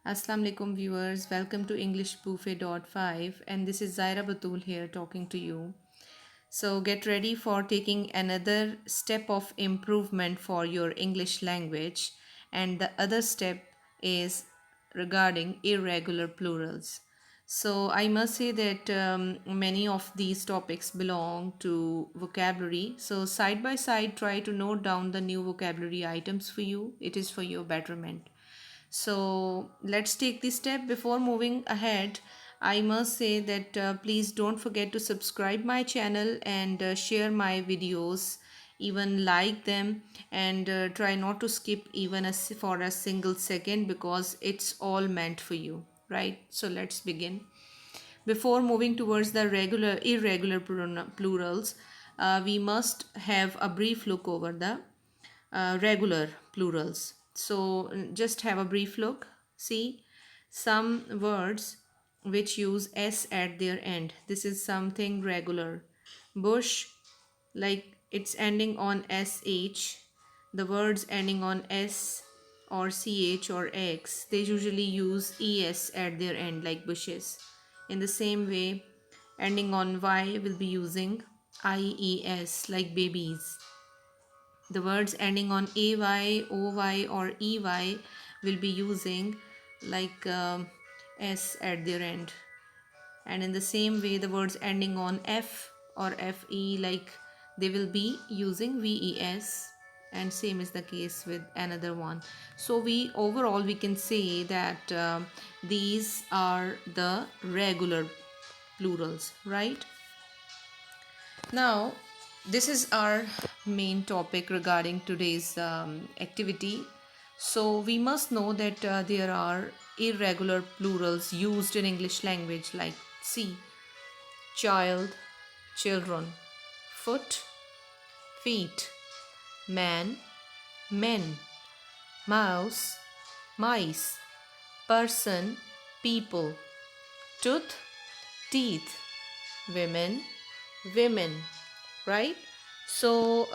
Assalamu alaikum viewers, welcome to English Buffet.5 and this is Zaira Batul here talking to you. So get ready for taking another step of improvement for your English language, and the other step is regarding irregular plurals. So I must say that many of these topics belong to vocabulary. So side by side try to note down the new vocabulary items for you. It is for your betterment. So let's take this step. Before moving ahead, I must say that please don't forget to subscribe my channel and share my videos, even like them, and try not to skip even for a single second, because it's all meant for you, right? So let's begin. Before moving towards the irregular plurals, we must have a brief look over the regular plurals. So just have a brief look. See some words which use s at their end. This is something regular. Bush, like it's ending on sh. The words ending on s or ch or x, they usually use es at their end, like bushes. In the same way, ending on y will be using ies, like babies. The words ending on ay, oy, or ey will be using like s at their end. And in the same way, the words ending on f or fe, like they will be using ves, and same is the case with another one. So we overall we can say that these are the regular plurals, right? Now, this is our main topic regarding today's activity. So, we must know that there are irregular plurals used in English language, like see, child, children, foot, feet, man, men, mouse, mice, person, people, tooth, teeth, women, women, right? So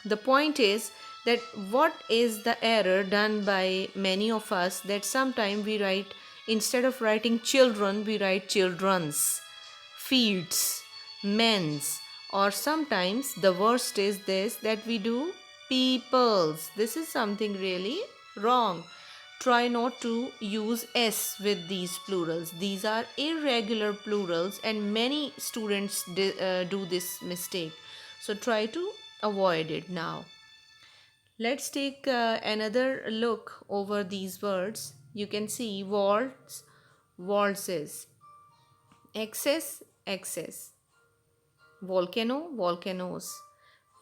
the point is that what is the error done by many of us, that sometimes we write, instead of writing children, we write children's, feeds, men's, or sometimes the worst is this, that we do people's. This is something really wrong. Try not to use s with these plurals. These are irregular plurals and many students do this mistake. So try to avoid it now. Let's take another look over these words. You can see waltz, waltzes, excess, excess, volcano, volcanoes.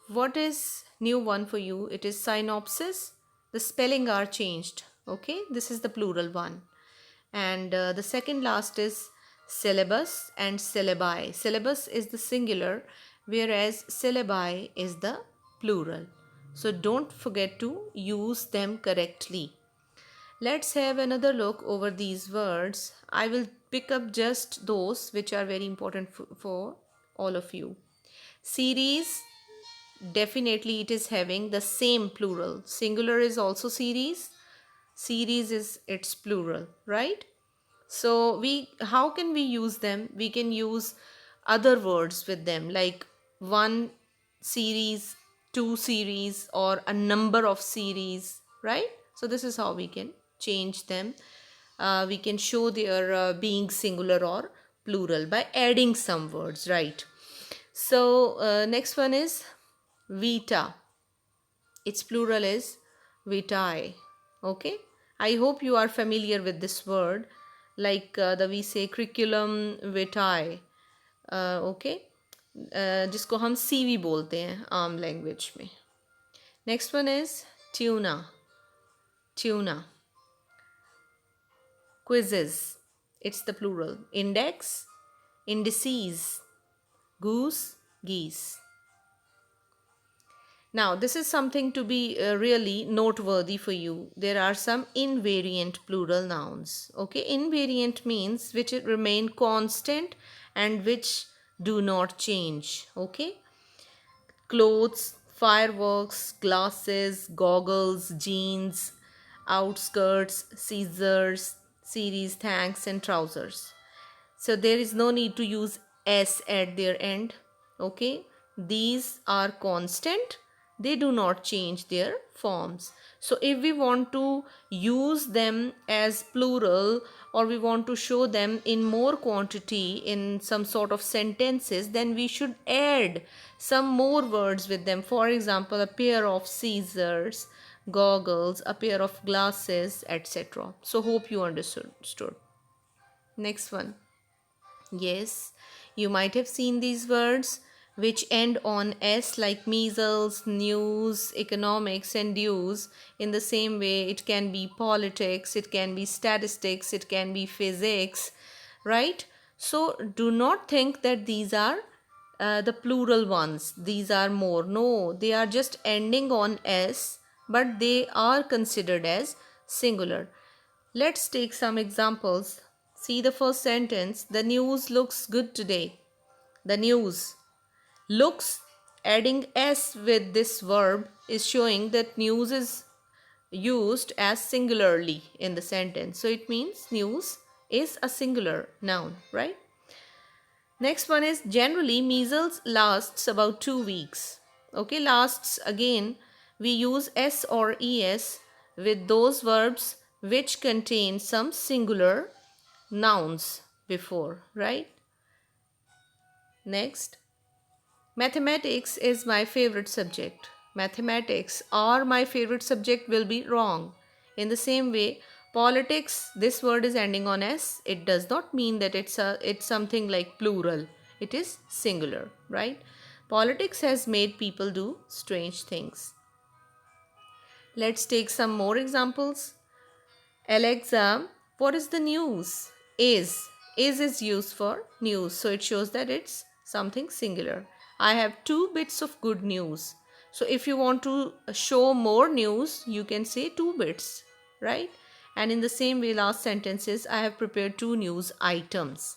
What is new one for you? It is synopsis. The spelling are changed. Okay, this is the plural one. And the second last is syllabus and syllabi. Syllabus is the singular, whereas syllabi is the plural. So don't forget to use them correctly. Let's have another look over these words. I will pick up just those which are very important for all of you. Series, definitely it is having the same plural. Singular is also series. Series is its plural, right? So we, how can we use them? We can use other words with them, like one series, two series, or a number of series, right? So this is how we can change them. We can show their being singular or plural by adding some words, right? So next one is vita. Its plural is vitae. Okay, I hope you are familiar with this word, like the we say curriculum vitae. Okay, जिसको हम CV बोलते हैं आम language में. Next one is tuna. Tuna. Quizzes. It's the plural. Index. Indices. Goose. Geese. Now, this is something to be really noteworthy for you. There are some invariant plural nouns. Okay, invariant means which remain constant and which do not change. Okay, clothes, fireworks, glasses, goggles, jeans, outskirts, scissors, series, thanks, and trousers. So there is no need to use s at their end. Okay, these are constant, they do not change their forms. So if we want to use them as plural, or we want to show them in more quantity in some sort of sentences, then we should add some more words with them. For example, a pair of scissors, goggles, a pair of glasses, etc. So hope you understood. Next one. Yes, you might have seen these words which end on S, like measles, news, economics, and dues. In the same way, it can be politics, it can be statistics, it can be physics, right? So do not think that these are the plural ones. These are more. No, they are just ending on S, but they are considered as singular. Let's take some examples. See the first sentence. The news looks good today. The news looks, adding s with this verb is showing that news is used as singularly in the sentence. So it means news is a singular noun, right? Next one is generally measles lasts about 2 weeks. Okay, lasts again. We use s or es with those verbs which contain some singular nouns before, right? Next, mathematics is my favorite subject. Mathematics or my favorite subject will be wrong. In the same way, politics, this word is ending on s. It does not mean that it's something like plural. It is singular, right? Politics has made people do strange things. Let's take some more examples. Alexa, what is the news? Is used for news, so it shows that it's something singular. I have 2 bits of good news. So if you want to show more news, you can say 2 bits, right? And in the same way, last sentence is I have prepared 2 news items.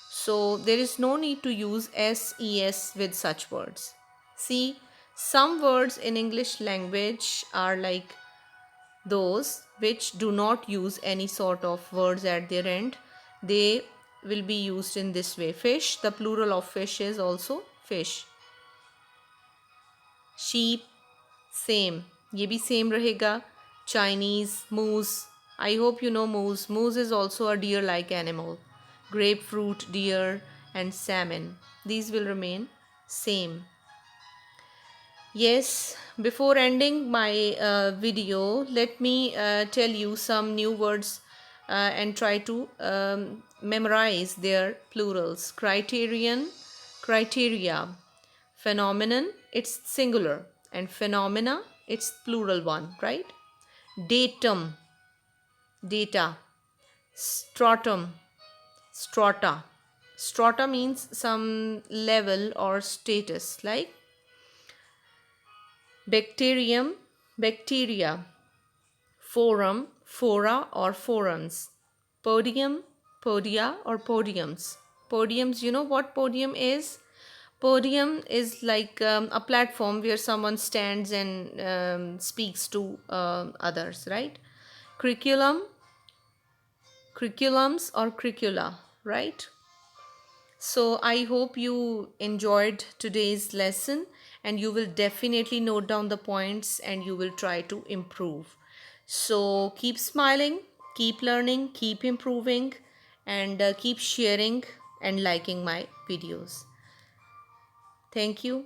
So there is no need to use ses with such words. See, some words in English language are like those which do not use any sort of words at their end. They will be used in this way. Fish, the plural of fish is also fish. Sheep, same, ये भी same रहेगा. Chinese, moose, I hope you know moose. Moose is also a deer like animal. Grapefruit, deer, and salmon, these will remain same. Yes, before ending my video, let me tell you some new words and try to memorize their plurals. Criterion, criteria. Phenomenon, it's singular, and phenomena, it's plural one, right? Datum, data. Stratum, strata. Strata means some level or status, like bacterium, bacteria. Forum, fora or forums. Podium, podia or podiums. Podiums, you know what podium is? Podium is like a platform where someone stands and speaks to others, right? Curriculum, curriculums or curricula, right? So I hope you enjoyed today's lesson, and you will definitely note down the points and you will try to improve. So keep smiling, keep learning, keep improving, and keep sharing and liking my videos. Thank you.